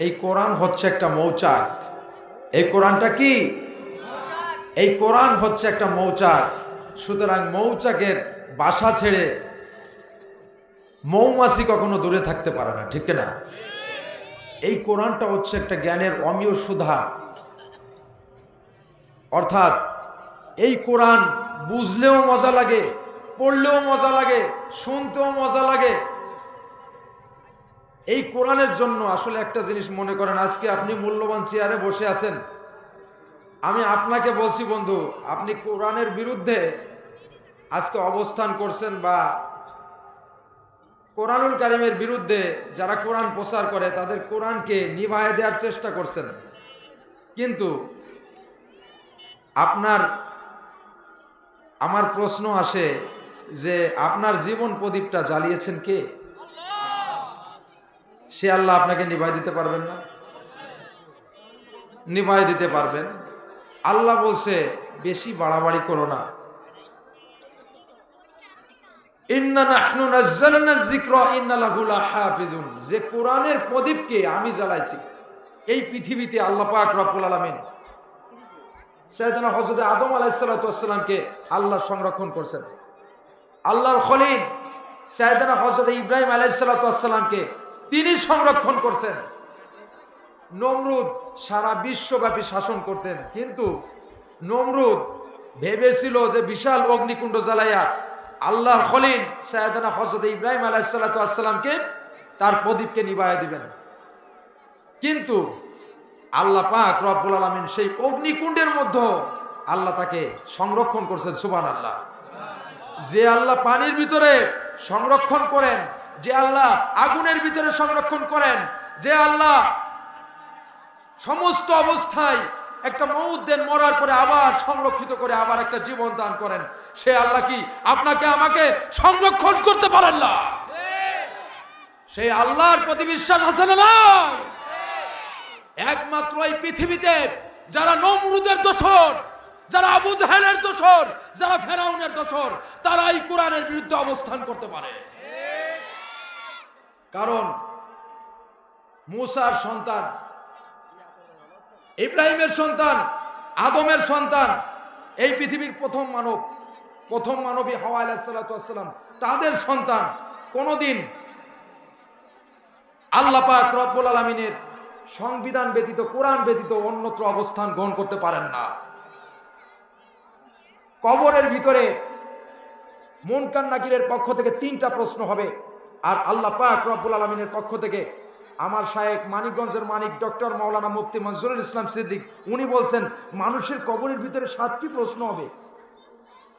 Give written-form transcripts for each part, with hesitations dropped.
এই কোরআন হচ্ছে একটা মৌচাক। এই কোরআনটা কি? এই কোরআন হচ্ছে একটা মৌচাক। সুতরাং মৌচাকের বাসা ছেড়ে মৌমাছি কখনো দূরে থাকতে পারে না, ঠিক না? এই কোরআনটা হচ্ছে একটা জ্ঞানের অমীয় সুধা। অর্থাৎ এই কোরআন বুঝলেও মজা লাগে, পড়লেও মজা লাগে, শুনতেও মজা লাগে। এই কোরআনের জন্য আসলে একটা জিনিস মনে করেন, আজকে আপনি মূল্যবান চেয়ারে বসে আছেন, আমি আপনাকে বলছি বন্ধু, আপনি কোরআনের বিরুদ্ধে আজকে অবস্থান করছেন বা কোরআনুল কারিমের বিরুদ্ধে যারা কোরআন প্রচার করে তাদের কোরআনকে নিভায়ে দেওয়ার চেষ্টা করছেন। কিন্তু আমার প্রশ্ন আসে যে আপনার জীবন প্রদীপটা জ্বালিয়েছেন কে? সে আল্লাহ আপনাকে নিভায় দিতে পারবেন না? নিভায় দিতে পারবেন। আল্লাহ বলছে বেশি বাড়াবাড়ি করো না। ইন্না নাহনু নাযালনা যিকরা ওয়া ইন্না লাহু লাহাফিজুন। যে কোরআনের প্রদীপকে আমি জ্বালাইছি এই পৃথিবীতে আল্লাহ পাক রব্বুল আলামিন সাইয়েদনা হযরত আদম আলাইহিস সালাতু ওয়াস সালামকে আল্লাহ সংরক্ষণ করেছেন। আল্লাহর খলিল সাইয়েদনা হযরত ইব্রাহিম আলাইহিস সালাতু ওয়াস সালামকে তিনি সংরক্ষণ করেছেন। নমরুদ সারা বিশ্বব্যাপী শাসন করতেন, কিন্তু নমরুদ ভেবেছিল যে বিশাল অগ্নিকুণ্ড জ্বালাইয়া আল্লাহর খলিল সাইয়েদনা হযরত ইব্রাহিম আলাইহিস সালাতু ওয়াস সালামকে তার প্রদীপকে নিভায়ে দিবেন। কিন্তু আল্লাহ পাক রব্বুল আলামিন সেই অগ্নিকুণ্ডের মধ্যে আল্লাহ তাকে সংরক্ষণ করছেন। সুবহানাল্লাহ। যে আল্লাহ পানির ভিতরে সংরক্ষণ করেন, যে আল্লাহ আগুনের ভিতরে সংরক্ষণ করেন, যে আল্লাহ সমস্ত অবস্থায় একটা মউত দেন, মরার পরে আবার সংরক্ষিত করে আবার একটা জীবন দান করেন, সে আল্লাহ কি আপনাকে আমাকে সংরক্ষণ করতে পারেন না? সেই আল্লাহর প্রতি বিশ্বাস আছে না? একমাত্র এই পৃথিবীতে যারা নমরুদের দোসর, যারা আবু জাহেলের দোসর, যারা ফেরাউনের দোসর, তারা এই কোরআনের বিরুদ্ধে অবস্থান করতে পারে। কারণ মুসার সন্তান, ইব্রাহিমের সন্তান, আদমের সন্তান, এই পৃথিবীর প্রথম মানবী হাওয়া আলাইহিস সালাতু ওয়াস সালাম, তাদের সন্তান কোনদিন আল্লাহ পাক রব্বুল আলামিনের সংবিধান ব্যতীত, কোরআন ব্যতীত অন্যত্র অবস্থান গ্রহণ করতে পারেন না। কবরের ভিতরে মুনকার নাকিরের পক্ষ থেকে 3টা প্রশ্ন হবে, আর আল্লাহ পাক রব্বুল আলামিনের পক্ষ থেকে আমার শায়েখ মানিকগঞ্জের মানিক ডক্টর মাওলানা মুফতি মনজুরুল ইসলাম সিদ্দিক উনি বলছেন মানুষের কবরের ভিতরে 7টি প্রশ্ন হবে।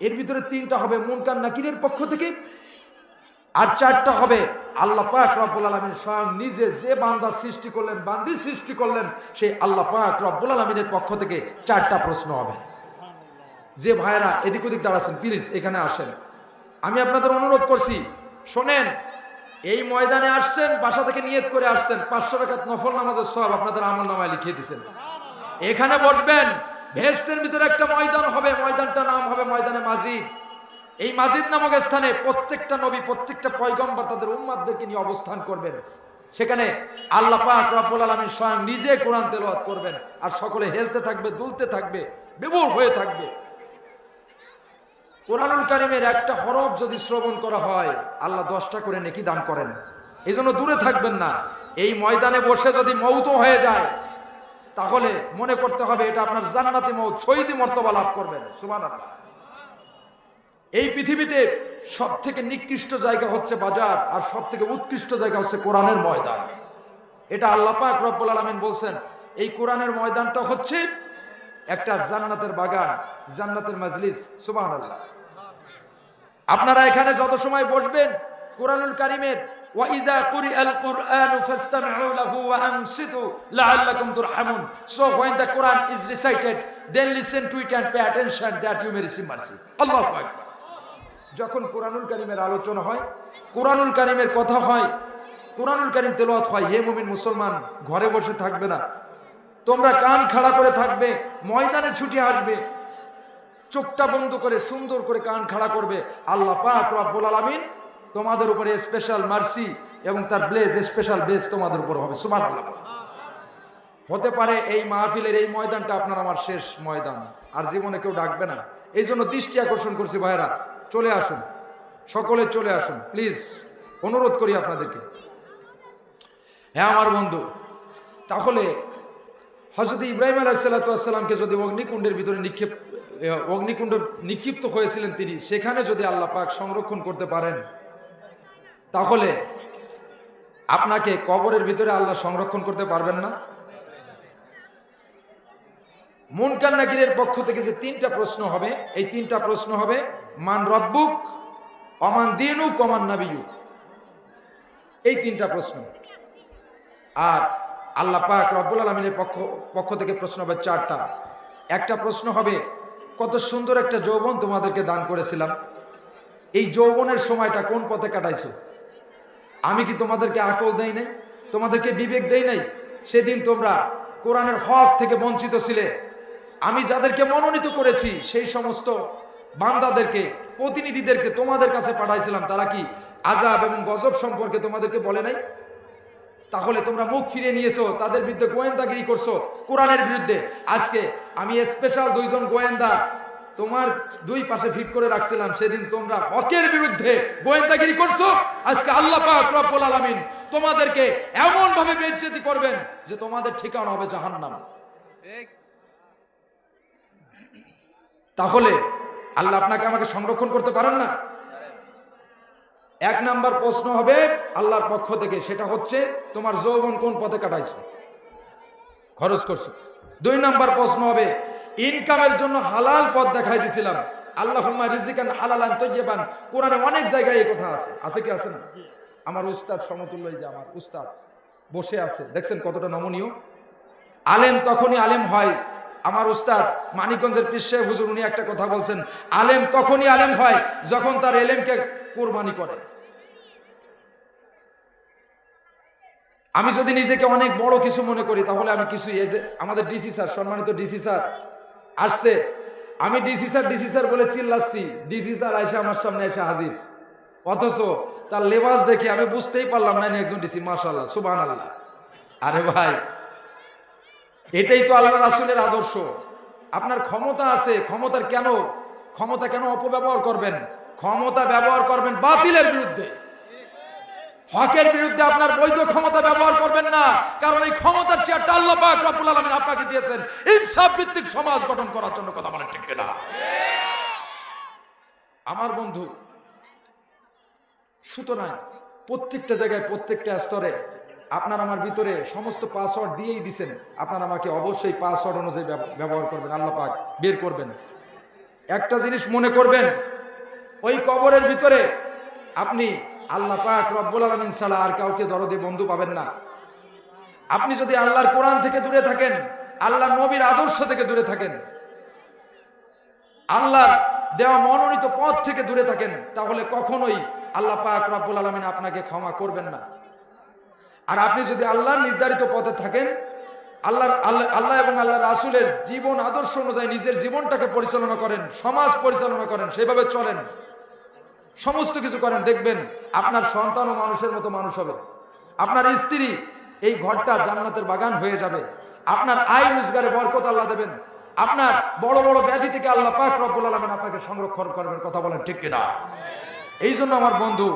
এর ভিতরে 3টা হবে মুনকার নাকিরের পক্ষ থেকে, আর 4টা হবে আল্লাহ পাক রব্বুল আলামিন স্বয়ং নিজে যে বান্দা সৃষ্টি করলেন, বান্দি সৃষ্টি করলেন, সেই আল্লাহ পাক রব্বুল আলামিনের পক্ষ থেকে 4টা প্রশ্ন হবে। যে ভাইরা এদিক ওদিক দাঁড়াচ্ছেন প্লিজ এখানে আসেন। আমি আপনাদের অনুরোধ করছি, শোনেন, এই ময়দানে আসছেন, বাসা থেকে নিয়ত করে আসছেন, 500 রাকাত নফল নামাজের সওয়াব আপনাদের আমলনামায় লিখিয়ে দিয়েছেন। এখানে বসবেন, বেহেশতের ভিতরে একটা ময়দান হবে, ময়দানটার নাম হবে ময়দানে মাজিদ। এই মাজিদ নামক স্থানে প্রত্যেকটা নবী, প্রত্যেকটা পয়গম্বর তাদের উম্মতদেরকে নিয়ে অবস্থান করবেন। সেখানে আল্লাহ পাক রব্বুল আলামিন স্বয়ং নিজে কোরআন তেলাওয়াত করবেন, আর সকলে হেলতে থাকবে, দুলতে থাকবে, বিভোর হয়ে থাকবে। কোরআনুল কারিমের একটা হরফ যদি শ্রবণ করা হয় আল্লাহ 10টা করে নেকি দান করেন। এই জন্য দূরে থাকবেন না। এই ময়দানে বসে যদি মৌত হয়ে যায় তাহলে মনে করতে হবে এটা আপনার জান্নাতি মৌত, শহীদি মর্তবা লাভ করবেন। সুবহানাল্লাহ। এই পৃথিবীতে সব থেকে নিকৃষ্ট জায়গা হচ্ছে বাজার, আর সব থেকে উৎকৃষ্ট জায়গা হচ্ছে কোরআনের ময়দান। এটা আল্লাহ পাক রব্বুল আলামিন বলছেন, এই কোরআনের ময়দানটা হচ্ছে একটা জান্নাতের বাগান, জান্নাতের মাজলিস। সুবহানাল্লাহ। আপনারা এখানে যত সময় বসবেন কোরআনুল কারীমের ওয়া ইযা কুরিআল কুরআনু ফাসতামিউ লাহু ওয়া আনসিতু লাআল্লাকুম তুরহামুন, so when the Quran is recited then listen to it and pay attention that you may receive mercy. আল্লাহু আকবার। যখন কোরআনুল কারীমের আলোচনা হয়, কোরআনুল কারীমের কথা হয়, কোরআনুল কারীম তেলাওয়াত হয়, হে মুমিন মুসলমান ঘরে বসে থাকবে না, তোমরা কান খাড়া করে থাকবে, ময়দানে ছুটে আসবে, চোখটা বন্ধ করে সুন্দর করে কান খাড়া করবে। আল্লাহ পাক রব্বুল আলামিন তোমাদের উপরে স্পেশাল মার্সি এবং তার ব্লেস, স্পেশাল ব্লেস তোমাদের উপর হবে। সুবহানাল্লাহ। হতে পারে এই মাহফিলের এই ময়দানটা আপনার আমার শেষ ময়দান, আর জীবনে কেউ ডাকবে না। এই জন্য দৃষ্টি আকর্ষণ করছি ভাইরা, চলে আসুন, সকলে চলে আসুন প্লিজ, অনুরোধ করি আপনাদেরকে। হ্যাঁ আমার বন্ধু, তাহলে হযরত ইব্রাহিম আলাইহিসসালামকে যদি অগ্নিকুণ্ডের ভিতরে অগ্নিকুণ্ড নিক্ষিপ্ত হয়েছিলেন তিনি, সেখানে যদি আল্লাহ পাক সংরক্ষণ করতে পারেন, তাহলে আপনাকে কবরের ভিতরে আল্লাহ সংরক্ষণ করতে পারবেন না? মুনকার নাকিরের পক্ষ থেকে যে 3টা প্রশ্ন হবে, এই 3টা প্রশ্ন হবে মান রব্বুক, অমান দীনুক, অমান নাবিয়ুক, এই 3টা প্রশ্ন। আর আল্লাহ পাক রব্বুল আলামিনের পক্ষ থেকে প্রশ্ন হবে 4টা। একটা প্রশ্ন হবে কত সুন্দর একটা যৌবন তোমাদেরকে দান করেছিলাম, এই যৌবনের সময়টা কোন পথে কাটাইছো? আমি কি তোমাদেরকে আকল দেই নাই, তোমাদেরকে বিবেক দেই নাই? সেদিন তোমরা কোরআনের হক থেকে বঞ্চিত ছিলে। আমি যাদেরকে মনোনীত করেছি সেই সমস্ত বান্দাদেরকে, প্রতিনিধিদেরকে তোমাদের কাছে পাঠাইছিলাম, তারা কি আযাব এবং গজব সম্পর্কে তোমাদেরকে বলে নাই? তাহলে তোমরা মুখ ফিরিয়ে নিয়েছো, তাদের বিরুদ্ধে গোয়েন্দাগিরি করছো কোরআনের বিরুদ্ধে। আজকে আমি স্পেশাল 2জন গোয়েন্দা তোমার 2 পাশে ফিট করে রাখছিলাম, সেদিন তোমরা হকের বিরুদ্ধে গোয়েন্দাগিরি করছো। আজকে আল্লাহ পাক রব্বুল আলামিন তোমাদেরকে এমন ভাবে বেইজ্জতি করবেন যে তোমাদের ঠিকানা হবে জাহান্নাম। ঠিক? তাহলে আল্লাহ আপনাকে আমাকে সংরক্ষণ করতে পারেন না? 1 নাম্বার প্রশ্ন হবে আল্লাহর পক্ষ থেকে, সেটা হচ্ছে তোমার যৌবন কোন পথে কাটাইছো, খরচ করছো। 2 নাম্বার প্রশ্ন হবে ইনকামের জন্য হালাল পথ দেখাই দিছিলাম, আল্লাহুম্মা রিজিকান হালালান তাইয়্যিবান। কোরআনে অনেক জায়গায় এই কথা আছে, আছে কি আছে না? আমার উস্তাদ সমতুল্য, যে আমার উস্তাদ বসে আছে, দেখছেন কতটা নমনীয়। আলেম তখনই আলেম হয়, আমার উস্তাদ মানিকগঞ্জের পীর সাহেব হুজুর উনি একটা কথা বলছেন, আলেম তখনই আলেম হয় যখন তার এলেমকে কুরবানি করে। আমি যদি নিজেকে অনেক বড় কিছু মনে করি, তাহলে আমি কিছুই। এই যে আমাদের ডিসি স্যার, সম্মানিত ডিসি স্যার আসছে, আমি ডিসি স্যার বলে চিল্লাচ্ছি, ডিসি স্যার আইসা আমার সামনে এসে হাজির, অথচ তার লেবাস দেখে আমি বুঝতেই পারলাম না একজন ডিসি। মাশাআল্লাহ, সুবহানাল্লাহ। আরে ভাই, এটাই তো আল্লাহ রাসূলের আদর্শ। আপনার ক্ষমতা আছে, ক্ষমতা কেন অপব্যবহার করবেন? ক্ষমতা ব্যবহার করবেন বাতিলের বিরুদ্ধে, হকের বিরুদ্ধে। আপনার বৈধ ক্ষমতা ব্যবহার করবেন না, কারণ এই ক্ষমতার চেয়ারটা আল্লাহ পাক রব্বুল আলামিন আপনাকে দিয়েছেন ইনসাফ ভিত্তিক সমাজ গঠন করার জন্য। কথা বলেন ঠিক কিনা? আমার বন্ধু, সুতরাং প্রত্যেকটা জায়গায়, প্রত্যেকটা স্তরে আপনার আমার ভিতরে সমস্ত পাসওয়ার্ড দিয়েই দিছেন, আপনার আমাকে অবশ্যই পাসওয়ার্ড অনুযায়ী ব্যবহার করবেন, আল্লাহ পাক বের করবেন। একটা জিনিস মনে করবেন, ওই কবরের ভিতরে আপনি আল্লাহ পাক রব্বুল আলামিন ছাড়া আর কাউকে দরদি বন্ধু পাবেন না। আপনি যদি আল্লাহর কোরআন থেকে দূরে থাকেন, আল্লাহর নবীর আদর্শ থেকে দূরে থাকেন, আল্লাহর দেওয়া মনোনীত পথ থেকে দূরে থাকেন, তাহলে কখনোই আল্লাহ পাক রব্বুল আলামিন আপনাকে ক্ষমা করবেন না। আর আপনি যদি আল্লাহর নির্ধারিত পথে থাকেন, আল্লাহ এবং আল্লাহ রাসূলের জীবন আদর্শ অনুযায়ী নিজের জীবনটাকে পরিচালনা করেন, সমাজ পরিচালনা করেন, সেভাবে চলেন, সমস্ত কিছু করেন, দেখবেন আপনার সন্তানও মানুষের মতো মানুষ হবে, আপনার স্ত্রী এই ঘরটা জান্নাতের বাগান হয়ে যাবে, আপনার আয় রোজগারে বরকত আল্লাহ দেবেন, আপনার বড় বড় ব্যাধি থেকে আল্লাহ পাক রব্বুল আলামিন আপনাকে সংরক্ষণ করবেন। কথা বলেন ঠিক কিনা? এই জন্য আমার বন্ধু,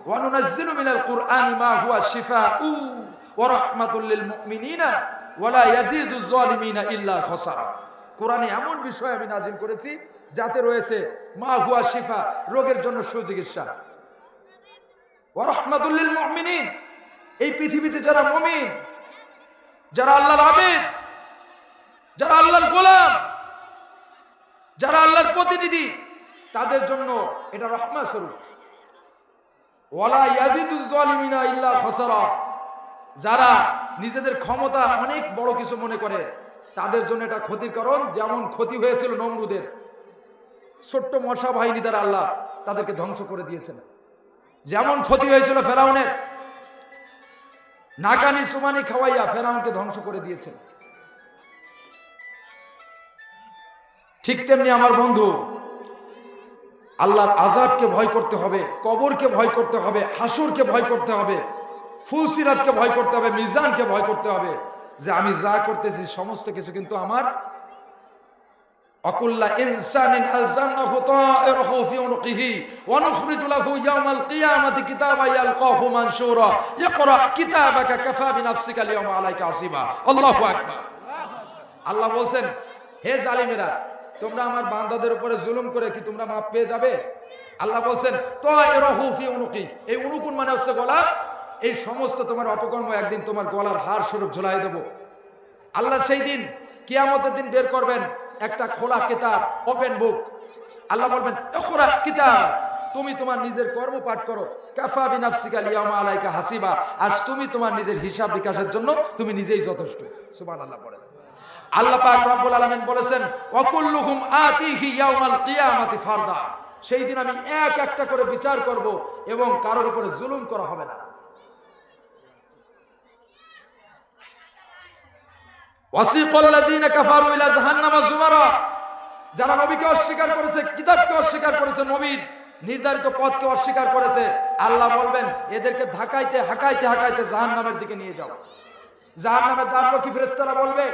ওয়ানুনাজ্জিলু মিনাল কুরআনি মা হুয়া শিফাউ ওয়া রাহমাতুল লিল মুমিনিনা ওয়া লা ইয়াজিদুজ জালিমিনা ইল্লা খাসারা। কোরআনে এমন বিষয় আমি নাজিল করেছি যাতে রয়েছে মা হুয়া শিফা, রোগের জন্য সুচিকিৎসা, ওয়া রাহমাতুল লিল মুমিনিন, এই পৃথিবীতে যারা মুমিন, যারা আল্লাহর আবেদ, যারা আল্লাহর গোলাম, যারা আল্লাহর প্রতিনিধি, তাদের জন্য এটা রহমত স্বরূপ। ওয়ালা ইয়াজিদুজ জালিমিনা ইল্লা খাসারা, যারা নিজেদের ক্ষমতা অনেক বড় কিছু মনে করে, তাদের জন্য এটা ক্ষতির কারণ। যেমন ক্ষতি হয়েছিল নমরুদের, ছোট্ট মশা বাহিনী দ্বারা আল্লাহ তাদেরকে ধ্বংস করে দিয়েছেন। যেমন ক্ষতি হয়েছিল ফেরাউনের, নাকানি সুমানি খাওয়াইয়া ফেরাউনকে ধ্বংস করে দিয়েছেন। ঠিক তেমনি আমার বন্ধু, আল্লাহর আযাবকে ভয় করতে হবে, কবরকে ভয় করতে হবে, হাসরকে ভয় করতে হবে, ফুলসিরাতকে ভয় করতে হবে, মিজানকে ভয় করতে হবে। যে আমি যা করতেছি সমস্ত কিছু কিন্তু আমার। অকুল্লা ইনসানিন আলজামনাহু তায়রাহু ফি উনকিহি ওয়া নুখরিজু লাহু ইয়াওমাল কিয়ামাতি কিতাবান ইয়ালকাহু মানশুরা ইকরা কিতাবাকা কাফা বিনাফসিকা আল-ইয়াওমা আলাইকা হাসিবা। আল্লাহু আকবার। আল্লাহ বলেন, হে জালিমেরা, তোমরা আমার বান্দাদের উপরে জুলুম করে কি তোমরা মাপ পেয়ে যাবে? আল্লাহ বলেন তায়রাহু ফি উনকি, এই উনুকুন মানে হচ্ছে গলা। এই সমস্ত তোমার অপকর্ম একদিন তোমার গলার হার স্বরূপ ঝুলাই দেব। আল্লাহ সেই দিন কিয়ামতের দিন বের করবেন একটা খোলা কিতাব, ওপেন বুক। আল্লাহ বলবেন ইকরা কিতাব, তুমি তোমার নিজের কর্ম পাঠ করো। কাফা বিনাফসিকা আল-ইয়াওমা আলাইকা হাসিবা, আজ তুমি তোমার নিজের হিসাব বিকাশের জন্য তুমি নিজেই যথেষ্ট। সুবহানাল্লাহ পড়ে। আল্লাহ পাক রব্বুল আলামিন বলেছেন ওয়াকুল্লুহুম আতিহি ইয়াওমাল কিয়ামাতি ফারদা, সেই দিন আমি এক একটা করে বিচার করব এবং কারোর উপরে জুলুম করা হবে না। ওয়াসিকাল্লাযীনা কাফারু ইলা জাহান্নামা যুমারা, যারা নবীকে অস্বীকার করেছে, কিতাবকে অস্বীকার করেছে, নবীর নির্ধারিত পথকে অস্বীকার করেছে, আল্লাহ বলবেন এদেরকে ধাকাইতে হাকাইতে হাকাইতে জাহান্নামের দিকে নিয়ে যাও। জাহান্নামের দ্বাররক্ষী ফেরেশতারা বলবে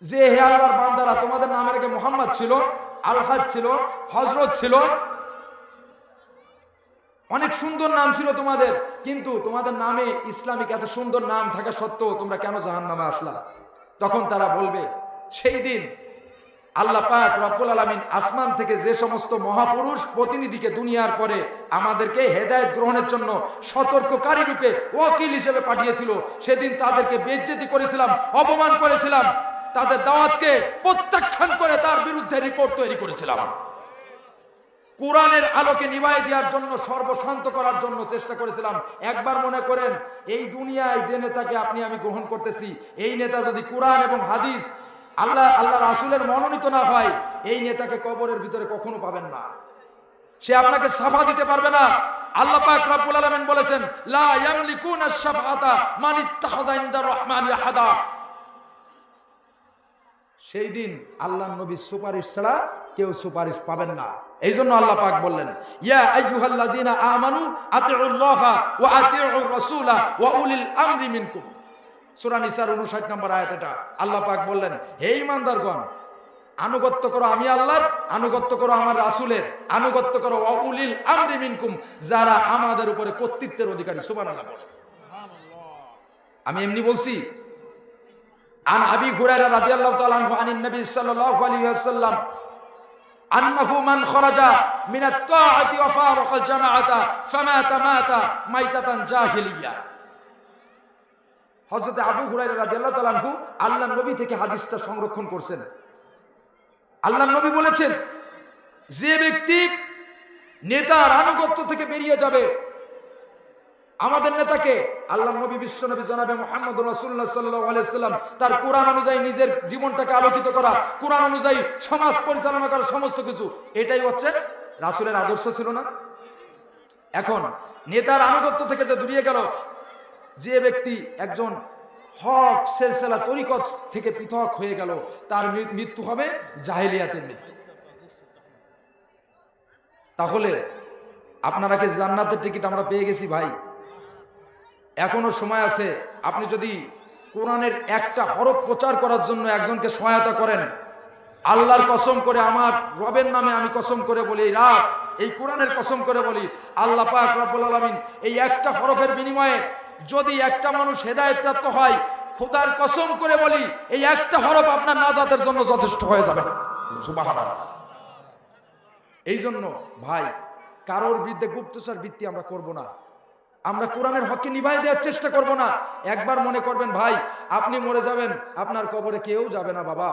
যে হে আল্লাহর বান্দারা, তোমাদের নামের আগে মুহাম্মদ ছিল, আলহাজ ছিল, হযরত ছিল, অনেক সুন্দর নাম ছিল তোমাদের, কিন্তু তোমাদের নামে ইসলামিক এত সুন্দর নাম থাকা সত্ত্বেও তোমরা কেন জাহান্নামে আসলা? তখন তারা বলবে, সেই দিন আল্লাহ পাক রব্বুল আলামিন আসমান থেকে যে সমস্ত মহাপুরুষ প্রতিনিধিকে দুনিয়ার পরে আমাদেরকে হেদায়েত গ্রহণের জন্য সতর্ককারী রূপে ওয়াকিল হিসেবে পাঠিয়েছিল, সেদিন তাদেরকে বেইজ্জতি করেছিলাম, অপমান করেছিলাম, তাদের দাওয়াতকে প্রত্যাখ্যান করে তার বিরুদ্ধে রিপোর্ট তৈরি করেছিলাম। কোরআনের আলোকে নিভাই দেওয়ার জন্য, সর্বশান্ত করার জন্য চেষ্টা করেছিলাম। একবার মনে করেন, এই দুনিয়ায় যে নেতাকে আপনি আমি গ্রহণ করতেছি, এই নেতা যদি কোরআন এবং হাদিস আল্লাহ রাসূলের মনোনীত না হয়, এই নেতাকে কবরের ভিতরে কখনো পাবেন না, সে আপনাকে সাফা দিতে পারবে না। আল্লাহ পাক রব্বুল আলামিন বলেছেন লা ইয়ামলিকুনা আশ-শাফাআতা মান ইত্তাখাযা ইনদার রাহমানি আহাদা, সেই দিন আল্লাহর নবীর সুপারিশ ছাড়া কেউ সুপারিশ পাবেন না। এই জন্য আল্লাহ পাক বললেন ইয়া আইয়ুহাল্লাযীনা আমানু আতিউল্লাহা ওয়া আতিউর রাসূলা ওয়া উলিল আমরি মিনকুম, সূরা নিসার 59 নম্বর আয়াত। এটা আল্লাহ পাক বললেন, হে ঈমানদারগণ, আনুগত্য করো আমি আল্লাহর, আনুগত্য করো আমার রাসূলের, আনুগত্য করো ওয়া উলিল আমরি মিনকুম, যারা আমাদের উপরে কর্তৃত্বের অধিকারী। সুবহানাল্লাহ বলে। আমি এমনি বলছি। আন আবি হুরায়রা রাদিয়াল্লাহু তাআলা আনহু আনিন নবী সাল্লাল্লাহু আলাইহি ওয়াসাল্লাম আন্নাহু মান খরাজা মিনাত তাআতি ওয়া ফারাকাল জামাআতা ফামাতা মাতা মাইতাতান জাহিলিয়া। হযরত আবু হুরায়রা রাদিয়াল্লাহু তাআলা আনহু আল্লাহর নবী থেকে হাদিসটা সংরক্ষণ করছেন। আল্লাহর নবী বলেছেন, যে ব্যক্তি নেতার আনুগত্য থেকে বেরিয়ে যাবে, আমাদের নেতাকে আল্লাহর নবী বিশ্বনবী জনাবে মুহাম্মদ রাসূলুল্লাহ সাল্লাল্লাহু আলাইহি ওয়াসাল্লাম তার কোরআন অনুযায়ী নিজের জীবনটাকে আলোকিত করা, কোরআন অনুযায়ী সমাজ পরিচালনা করা, সমস্ত কিছু এটাই হচ্ছে রাসূলের আদর্শ ছিল না? এখন নেতার আনুগত্য থেকে যে দূরিয়ে গেল, যে ব্যক্তি একজন হক সিলসিলা তরিকত থেকে পৃথক হয়ে গেল, তার মৃত্যু হবে জাহেলিয়াতের মৃত্যু। তাহলে আপনারা কি জান্নাতের টিকিট আমরা পেয়ে গেছি ভাই? এখনো সময় আছে। আপনি যদি কোরআনের একটা হরফ প্রচার করার জন্য একজনকে সহায়তা করেন, আল্লাহর কসম করে, আমার রবের নামে আমি কসম করে বলি, এই রাত এই কোরআনের কসম করে বলি, আল্লাহ পাক রব্বুল আলামিন এই একটা হরফের বিনিময়ে যদি একটা মানুষ হেদায়েত প্রাপ্ত হয়, খোদার কসম করে বলি, এই একটা হরফ আপনার নাজাতের জন্য যথেষ্ট হয়ে যাবে। সুবহানাল্লাহ। এই জন্য ভাই, কারোর বিরুদ্ধে গুপ্তচর বৃত্তি আমরা করব না। আমরা কোরআনের হককে নিভাই দেওয়ার চেষ্টা করব না। একবার মনে করবেন ভাই, আপনি মরে যাবেন, আপনার কবরে কেউ যাবে না বাবা।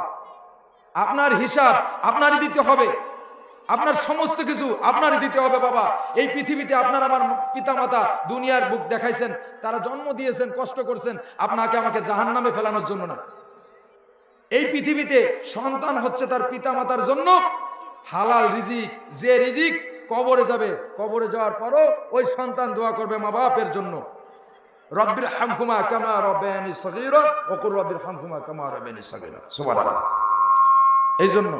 আপনার হিসাব আপনারই দিতে হবে, আপনার সমস্ত কিছু আপনারই দিতে হবে বাবা। এই পৃথিবীতে আপনার আমার পিতামাতা দুনিয়ার বুক দেখাইছেন, তারা জন্ম দিয়েছেন, কষ্ট করছেন আপনাকে আমাকে জাহান্নামে ফেলানোর জন্য না। এই পৃথিবীতে সন্তান হচ্ছে তার পিতামাতার জন্য হালাল রিজিক। যে রিজিক কবরে যাবে, কবরে যাওয়ার পরও ওই সন্তান দোয়া করবে মা বাপের জন্য, রব্বির হামহুমা কামা রাব্বায়ানি সগীরা ওয়া কুর রব্বির হামহুমা কামা রাব্বায়ানি সগীরা। সুবহানাল্লাহ। এই জন্য